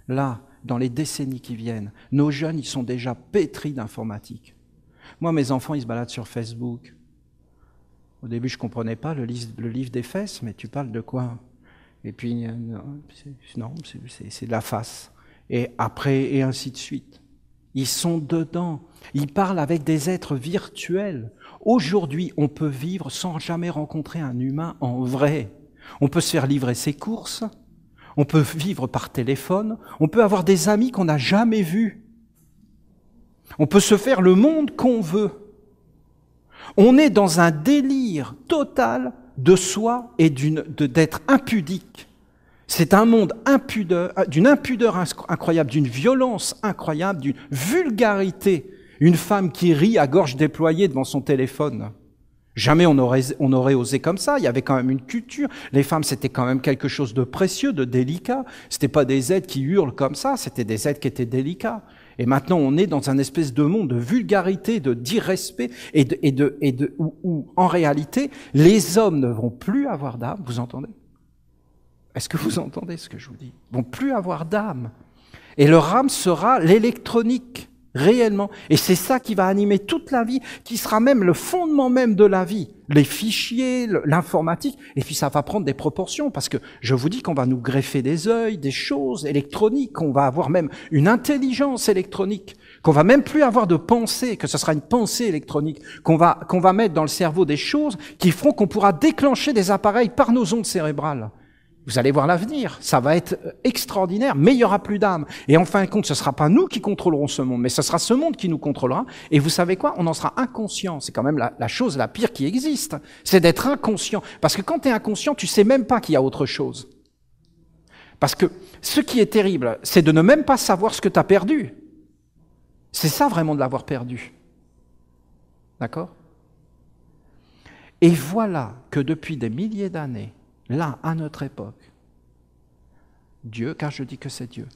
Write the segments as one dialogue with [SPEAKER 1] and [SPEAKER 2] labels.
[SPEAKER 1] là, dans les décennies qui viennent. Nos jeunes, ils sont déjà pétris d'informatique. Moi, mes enfants, ils se baladent sur Facebook. Au début, je ne comprenais pas le livre des fesses, mais tu parles de quoi? Et puis, non, c'est de la face. Et après, et ainsi de suite. Ils sont dedans. Ils parlent avec des êtres virtuels. Aujourd'hui, on peut vivre sans jamais rencontrer un humain en vrai. On peut se faire livrer ses courses. On peut vivre par téléphone. On peut avoir des amis qu'on n'a jamais vus. On peut se faire le monde qu'on veut. On est dans un délire total de soi et d'être impudique. C'est un monde d'une impudeur incroyable, d'une violence incroyable, d'une vulgarité. Une femme qui rit à gorge déployée devant son téléphone. Jamais on aurait osé comme ça. Il y avait quand même une culture. Les femmes, c'était quand même quelque chose de précieux, de délicat. C'était pas des êtres qui hurlent comme ça, c'était des êtres qui étaient délicats. Et maintenant, on est dans un espèce de monde de vulgarité, d'irrespect, où, en réalité, les hommes ne vont plus avoir d'âme. Vous entendez? Est-ce que vous entendez ce que je vous dis? Ils vont plus avoir d'âme. Et leur âme sera l'électronique, réellement. Et c'est ça qui va animer toute la vie, qui sera même le fondement même de la vie. Les fichiers, l'informatique, et puis ça va prendre des proportions, parce que je vous dis qu'on va nous greffer des œils, des choses électroniques, qu'on va avoir même une intelligence électronique, qu'on va même plus avoir de pensée, que ce sera une pensée électronique, qu'on va mettre dans le cerveau des choses qui feront qu'on pourra déclencher des appareils par nos ondes cérébrales. Vous allez voir l'avenir, ça va être extraordinaire, mais il n'y aura plus d'âme. Et en fin de compte, ce ne sera pas nous qui contrôlerons ce monde, mais ce sera ce monde qui nous contrôlera. Et vous savez quoi? On en sera inconscient. C'est quand même la chose la pire qui existe. C'est d'être inconscient. Parce que quand tu es inconscient, tu ne sais même pas qu'il y a autre chose. Parce que ce qui est terrible, c'est de ne même pas savoir ce que tu as perdu. C'est ça vraiment de l'avoir perdu. D'accord? Et voilà que depuis des milliers d'années, là, à notre époque, Dieu, car je dis que c'est Dieu,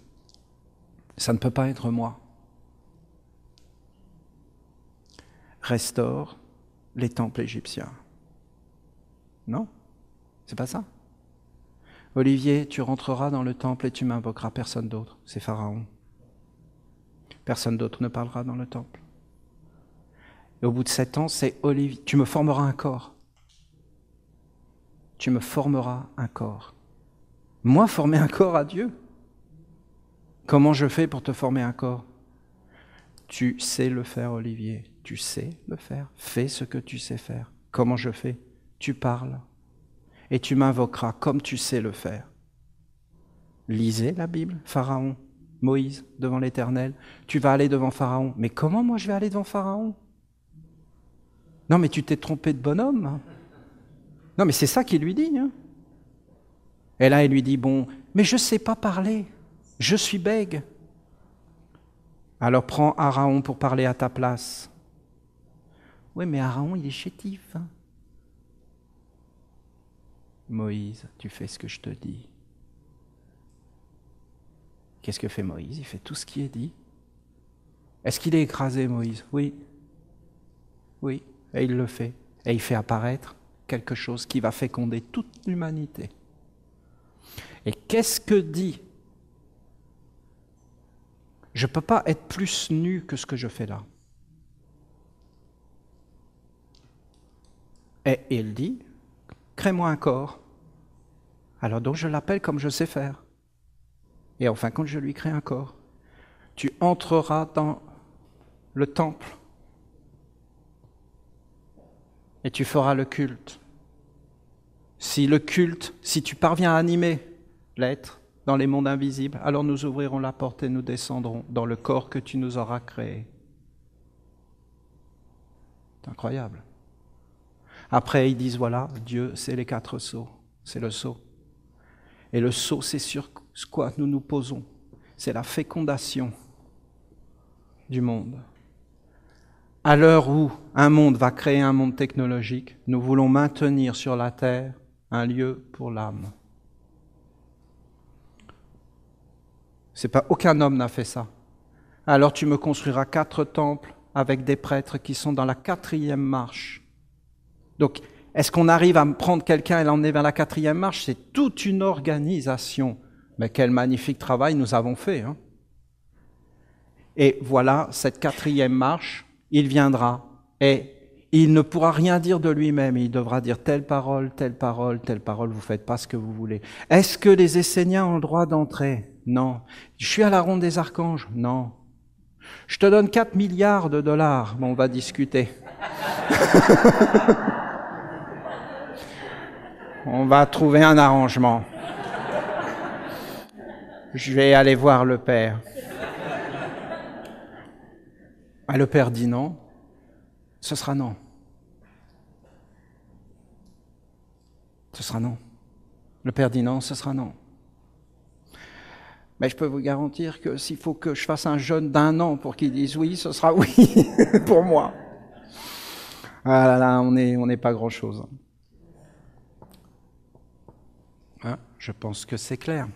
[SPEAKER 1] ça ne peut pas être moi, restaure les temples égyptiens. Non, c'est pas ça. Olivier, tu rentreras dans le temple et tu m'invoqueras, personne d'autre, c'est Pharaon. Personne d'autre ne parlera dans le temple. Et au bout de 7 ans, c'est Olivier, tu me formeras un corps. Tu me formeras un corps. Moi, former un corps à Dieu? Comment je fais pour te former un corps? Tu sais le faire, Olivier. Tu sais le faire. Fais ce que tu sais faire. Comment je fais? Tu parles. Et tu m'invoqueras comme tu sais le faire. Lisez la Bible, Pharaon, Moïse, devant l'Éternel. Tu vas aller devant Pharaon. Mais comment moi je vais aller devant Pharaon? Non, mais tu t'es trompé de bonhomme. Non, mais c'est ça qu'il lui dit. Hein. Et là, il lui dit, bon, mais je ne sais pas parler, je suis bègue. Alors prends Aaron pour parler à ta place. Oui, mais Aaron, il est chétif. Hein. Moïse, tu fais ce que je te dis. Qu'est-ce que fait Moïse? Il fait tout ce qui est dit. Est-ce qu'il est écrasé, Moïse? Oui. Oui, et il le fait. Et il fait apparaître quelque chose qui va féconder toute l'humanité. Et qu'est-ce que dit? Je ne peux pas être plus nu que ce que je fais là. Et il dit, crée-moi un corps. Alors donc je l'appelle comme je sais faire. Et en fin de compte, je lui crée un corps. Tu entreras dans le temple et tu feras le culte. Si tu parviens à animer l'être dans les mondes invisibles, alors nous ouvrirons la porte et nous descendrons dans le corps que tu nous auras créé. C'est incroyable. Après, ils disent, voilà, Dieu, c'est les 4 sceaux, c'est le sceau. Et le sceau, c'est sur quoi nous nous posons. C'est la fécondation du monde. À l'heure où un monde va créer un monde technologique, nous voulons maintenir sur la terre un lieu pour l'âme. Aucun homme n'a fait ça. Alors tu me construiras 4 temples avec des prêtres qui sont dans la 4e marche. Donc, est-ce qu'on arrive à prendre quelqu'un et l'emmener vers la 4e marche? C'est toute une organisation Mais quel magnifique travail nous avons fait, hein. Et voilà, cette quatrième marche, il viendra et il ne pourra rien dire de lui-même. Il devra dire telle parole, telle parole, telle parole, vous faites pas ce que vous voulez. Est-ce que les Esséniens ont le droit d'entrer? Non. Je suis à la ronde des archanges? Non. Je te donne 4 milliards de dollars. Bon, on va discuter. On va trouver un arrangement. Je vais aller voir le père. Ah, le père dit non. Ce sera non. Ce sera non. Le père dit non, ce sera non. Mais je peux vous garantir que s'il faut que je fasse un jeûne d'1 an pour qu'il dise oui, ce sera oui pour moi. Ah là là, on n'est pas grand-chose. Hein, je pense que c'est clair.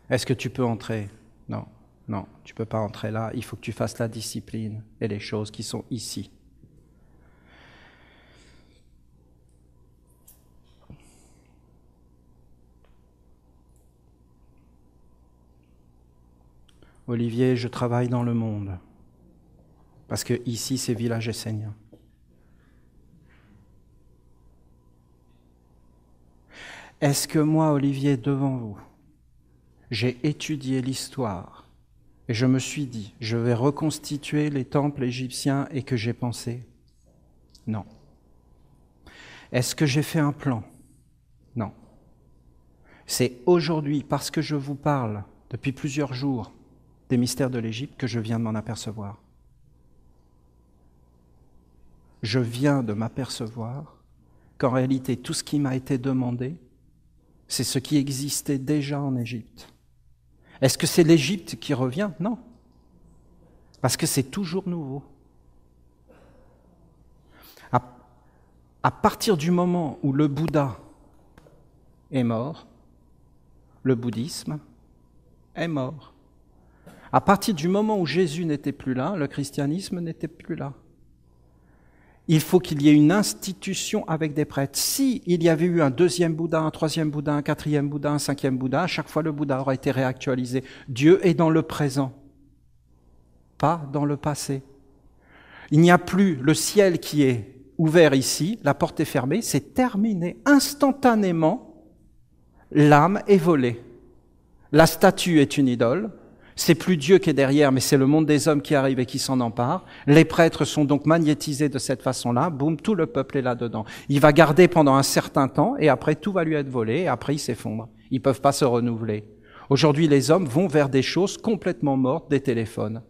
[SPEAKER 1] Est-ce que tu peux entrer? Non, non, tu ne peux pas entrer là. Il faut que tu fasses la discipline et les choses qui sont ici. Olivier, je travaille dans le monde, parce que ici c'est village essénien. Est-ce que moi, Olivier, devant vous, j'ai étudié l'histoire et je me suis dit, je vais reconstituer les temples égyptiens et que j'ai pensé? Non. Est-ce que j'ai fait un plan? Non. C'est aujourd'hui, parce que je vous parle depuis plusieurs jours des mystères de l'Égypte, que je viens de m'en apercevoir. Je viens de m'apercevoir qu'en réalité, tout ce qui m'a été demandé, c'est ce qui existait déjà en Égypte. Est-ce que c'est l'Égypte qui revient? Non. Parce que c'est toujours nouveau. À partir du moment où le Bouddha est mort, le bouddhisme est mort. À partir du moment où Jésus n'était plus là, le christianisme n'était plus là. Il faut qu'il y ait une institution avec des prêtres. Si il y avait eu un 2e Bouddha, un 3e Bouddha, un 4e Bouddha, un 5e Bouddha, à chaque fois le Bouddha aura été réactualisé. Dieu est dans le présent, pas dans le passé. Il n'y a plus le ciel qui est ouvert ici, la porte est fermée, c'est terminé. Instantanément, l'âme est volée. La statue est une idole. C'est plus Dieu qui est derrière, mais c'est le monde des hommes qui arrive et qui s'en empare. Les prêtres sont donc magnétisés de cette façon-là. Boum, tout le peuple est là-dedans. Il va garder pendant un certain temps et après tout va lui être volé et après il s'effondre. Ils ne peuvent pas se renouveler. Aujourd'hui, les hommes vont vers des choses complètement mortes, des téléphones.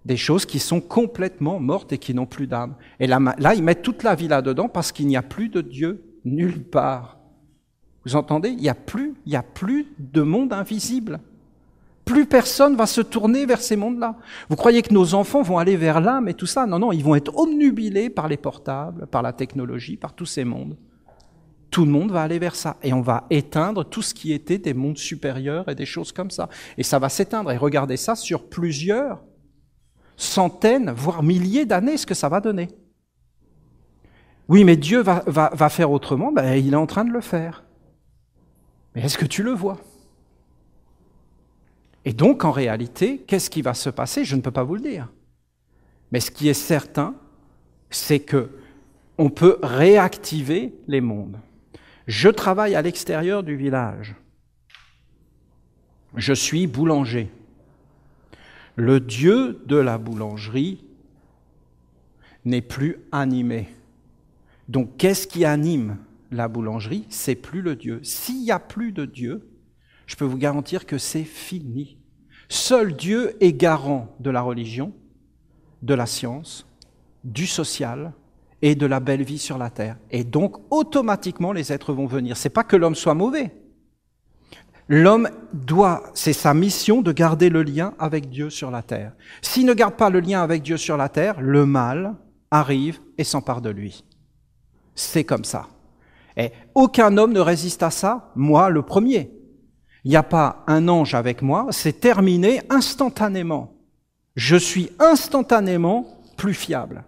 [SPEAKER 1] Des choses qui sont complètement mortes et qui n'ont plus d'âme. Et là, ils mettent toute la vie là-dedans parce qu'il n'y a plus de Dieu nulle part. Vous entendez? Il n'y a plus de monde invisible. Plus personne va se tourner vers ces mondes-là. Vous croyez que nos enfants vont aller vers l'âme et tout ça? Non, non, ils vont être obnubilés par les portables, par la technologie, par tous ces mondes. Tout le monde va aller vers ça. Et on va éteindre tout ce qui était des mondes supérieurs et des choses comme ça. Et ça va s'éteindre. Et regardez ça sur plusieurs centaines, voire milliers d'années, ce que ça va donner. Oui, mais Dieu va faire autrement. Ben, il est en train de le faire. Mais est-ce que tu le vois? Et donc, en réalité, qu'est-ce qui va se passer? Je ne peux pas vous le dire. Mais ce qui est certain, c'est que on peut réactiver les mondes. Je travaille à l'extérieur du village. Je suis boulanger. Le Dieu de la boulangerie n'est plus animé. Donc, qu'est-ce qui anime la boulangerie? C'est plus le Dieu. S'il n'y a plus de Dieu, je peux vous garantir que c'est fini. Seul Dieu est garant de la religion, de la science, du social et de la belle vie sur la terre. Et donc, automatiquement, les êtres vont venir. C'est pas que l'homme soit mauvais. L'homme c'est sa mission de garder le lien avec Dieu sur la terre. S'il ne garde pas le lien avec Dieu sur la terre, le mal arrive et s'empare de lui. C'est comme ça. Et aucun homme ne résiste à ça, moi le premier. Il n'y a pas un ange avec moi, c'est terminé instantanément. Je suis instantanément plus fiable.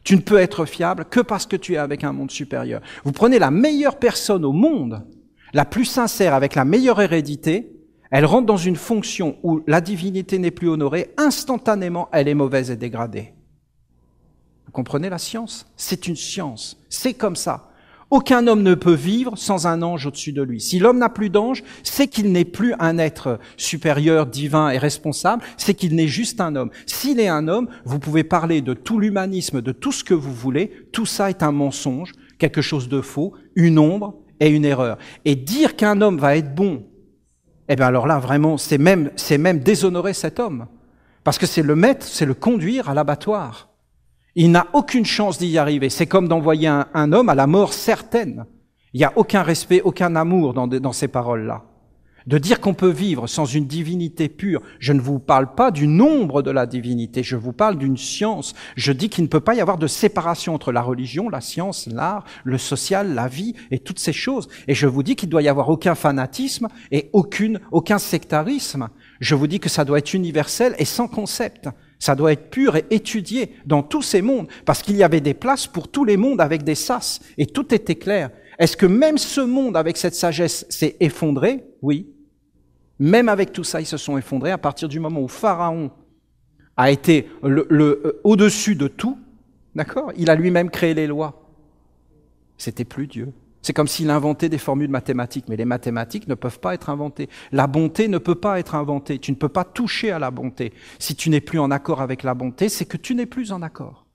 [SPEAKER 1] Tu ne peux être fiable que parce que tu es avec un monde supérieur. Vous prenez la meilleure personne au monde, la plus sincère, avec la meilleure hérédité, elle rentre dans une fonction où la divinité n'est plus honorée, instantanément, elle est mauvaise et dégradée. Vous comprenez la science? C'est une science, c'est comme ça. Aucun homme ne peut vivre sans un ange au-dessus de lui. Si l'homme n'a plus d'ange, c'est qu'il n'est plus un être supérieur, divin et responsable, c'est qu'il n'est juste un homme. S'il est un homme, vous pouvez parler de tout l'humanisme, de tout ce que vous voulez, tout ça est un mensonge, quelque chose de faux, une ombre et une erreur. Et dire qu'un homme va être bon, eh bien alors là, vraiment, c'est même déshonorer cet homme. Parce que c'est le mettre, c'est le conduire à l'abattoir. Il n'a aucune chance d'y arriver. C'est comme d'envoyer un homme à la mort certaine. Il n'y a aucun respect, aucun amour dans ces paroles-là. De dire qu'on peut vivre sans une divinité pure, je ne vous parle pas du nombre de la divinité, je vous parle d'une science. Je dis qu'il ne peut pas y avoir de séparation entre la religion, la science, l'art, le social, la vie et toutes ces choses. Et je vous dis qu'il ne doit y avoir aucun fanatisme et aucun sectarisme. Je vous dis que ça doit être universel et sans concept. Ça doit être pur et étudié dans tous ces mondes, parce qu'il y avait des places pour tous les mondes avec des sas, et tout était clair. Est-ce que même ce monde, avec cette sagesse, s'est effondré? Oui. Même avec tout ça, ils se sont effondrés à partir du moment où Pharaon a été au-dessus de tout, d'accord? Il a lui-même créé les lois. C'était plus Dieu. C'est comme s'il inventait des formules mathématiques, mais les mathématiques ne peuvent pas être inventées. La bonté ne peut pas être inventée. Tu ne peux pas toucher à la bonté. Si tu n'es plus en accord avec la bonté, c'est que tu n'es plus en accord.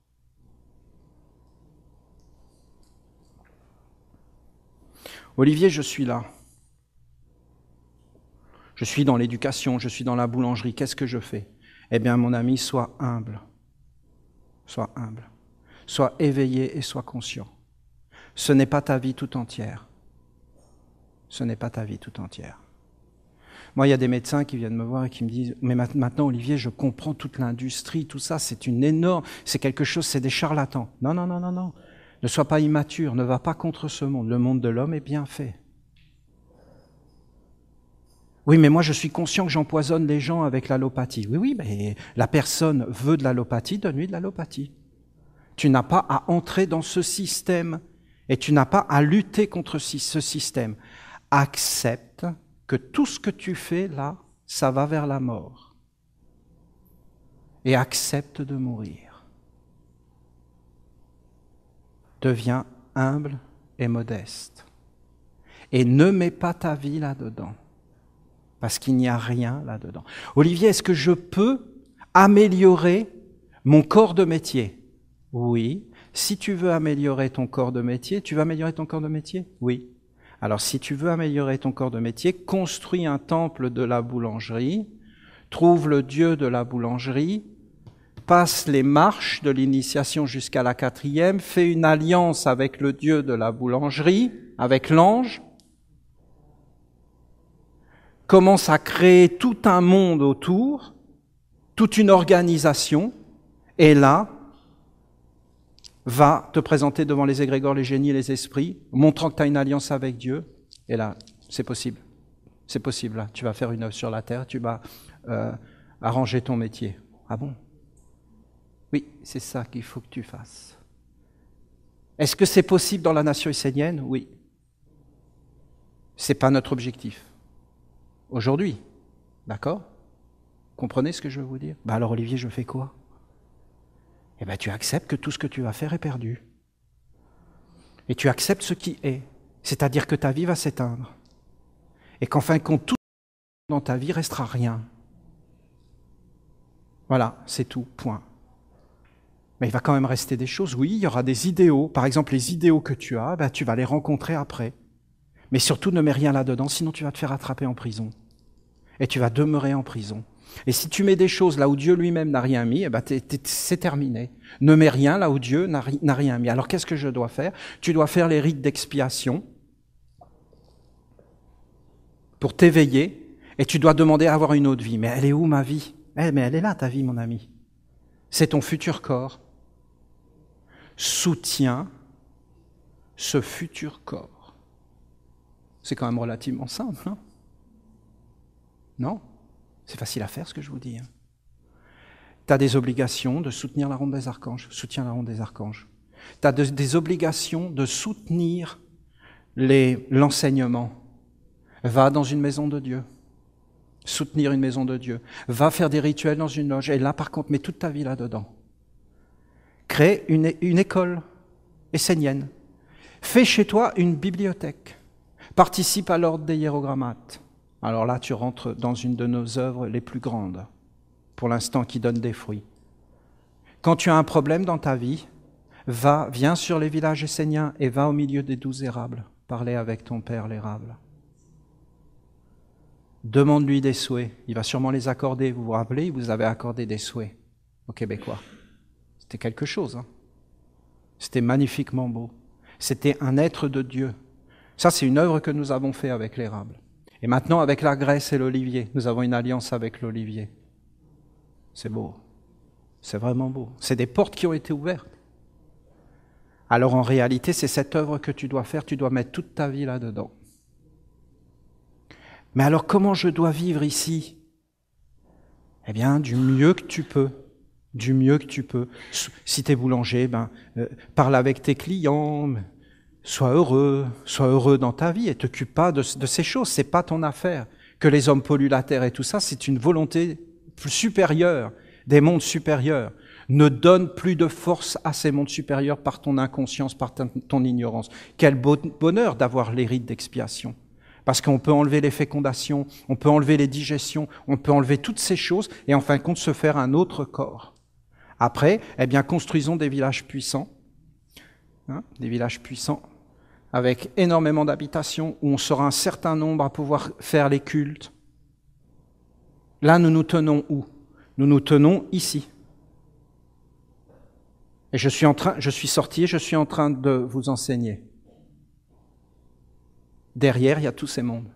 [SPEAKER 1] Olivier, je suis là. Je suis dans l'éducation, je suis dans la boulangerie. Qu'est-ce que je fais? Eh bien, mon ami, sois humble. Sois humble. Sois éveillé et sois conscient. Ce n'est pas ta vie tout entière. Ce n'est pas ta vie tout entière. Moi, il y a des médecins qui viennent me voir et qui me disent « Mais maintenant, Olivier, je comprends toute l'industrie, tout ça, c'est une énorme... C'est quelque chose, c'est des charlatans. » Non, non, non, non, non. Ne sois pas immature, ne va pas contre ce monde. Le monde de l'homme est bien fait. Oui, mais moi, je suis conscient que j'empoisonne les gens avec l'allopathie. Oui, oui, mais la personne veut de l'allopathie, donne-lui de l'allopathie. Tu n'as pas à entrer dans ce système. Et tu n'as pas à lutter contre ce système. Accepte que tout ce que tu fais là, ça va vers la mort. Et accepte de mourir. Deviens humble et modeste. Et ne mets pas ta vie là-dedans. Parce qu'il n'y a rien là-dedans. Olivier, est-ce que je peux améliorer mon corps de métier? Oui. Si tu veux améliorer ton corps de métier, tu veux améliorer ton corps de métier? Oui. Alors si tu veux améliorer ton corps de métier, construis un temple de la boulangerie, trouve le Dieu de la boulangerie, passe les marches de l'initiation jusqu'à la 4e, fais une alliance avec le Dieu de la boulangerie, avec l'ange, commence à créer tout un monde autour, toute une organisation, et là, va te présenter devant les égrégores, les génies et les esprits, montrant que tu as une alliance avec Dieu. Et là, c'est possible. C'est possible, là. Tu vas faire une œuvre sur la terre, tu vas arranger ton métier. Ah bon? Oui, c'est ça qu'il faut que tu fasses. Est-ce que c'est possible dans la nation essénienne? Oui. Ce n'est pas notre objectif. Aujourd'hui. D'accord? Comprenez ce que je veux vous dire? Ben alors, Olivier, je fais quoi? Eh bien, tu acceptes que tout ce que tu vas faire est perdu. Et tu acceptes ce qui est. C'est-à-dire que ta vie va s'éteindre. Et qu'en fin de compte, tout dans ta vie restera rien. Voilà, c'est tout, point. Mais il va quand même rester des choses. Oui, il y aura des idéaux. Par exemple, les idéaux que tu as, ben, tu vas les rencontrer après. Mais surtout, ne mets rien là-dedans, sinon tu vas te faire attraper en prison. Et tu vas demeurer en prison. Et si tu mets des choses là où Dieu lui-même n'a rien mis, eh ben c'est terminé. Ne mets rien là où Dieu n'a rien mis. Alors qu'est-ce que je dois faire? Tu dois faire les rites d'expiation pour t'éveiller et tu dois demander à avoir une autre vie. Mais elle est où ma vie? Mais elle est là ta vie, mon ami. C'est ton futur corps. Soutiens ce futur corps. C'est quand même relativement simple, hein? Non? C'est facile à faire ce que je vous dis. Hein. Tu as des obligations de soutenir la ronde des archanges. Soutiens la ronde des archanges. Tu as des obligations de soutenir l'enseignement. Va dans une maison de Dieu. Soutenir une maison de Dieu. Va faire des rituels dans une loge. Et là, par contre, mets toute ta vie là-dedans. Crée une école essénienne. Fais chez toi une bibliothèque. Participe à l'ordre des hiérogrammates. Alors là, tu rentres dans une de nos œuvres les plus grandes, pour l'instant qui donne des fruits. Quand tu as un problème dans ta vie, viens sur les villages esséniens et va au milieu des 12 érables, parler avec ton père l'érable. Demande-lui des souhaits, il va sûrement les accorder. Vous vous rappelez, il vous avait accordé des souhaits aux Québécois. C'était quelque chose, hein. C'était magnifiquement beau. C'était un être de Dieu. Ça, c'est une œuvre que nous avons fait avec l'érable. Et maintenant, avec la Grèce et l'olivier, nous avons une alliance avec l'olivier. C'est beau. C'est vraiment beau. C'est des portes qui ont été ouvertes. Alors en réalité, c'est cette œuvre que tu dois faire, tu dois mettre toute ta vie là-dedans. Mais alors comment je dois vivre ici? Eh bien, du mieux que tu peux. Du mieux que tu peux. Si tu es boulanger, parle avec tes clients, sois heureux dans ta vie et t'occupe pas de ces choses, c'est pas ton affaire. Que les hommes polluent la terre et tout ça, c'est une volonté plus supérieure, des mondes supérieurs. Ne donne plus de force à ces mondes supérieurs par ton inconscience, par ton ignorance. Quel bonheur d'avoir les rites d'expiation. Parce qu'on peut enlever les fécondations, on peut enlever les digestions, on peut enlever toutes ces choses et en fin de compte se faire un autre corps. Après, eh bien, construisons des villages puissants, des villages puissants, avec énormément d'habitations, où on sera un certain nombre à pouvoir faire les cultes. Là, nous nous tenons où? Nous nous tenons ici. Et je suis sorti et je suis en train de vous enseigner. Derrière, il y a tous ces mondes.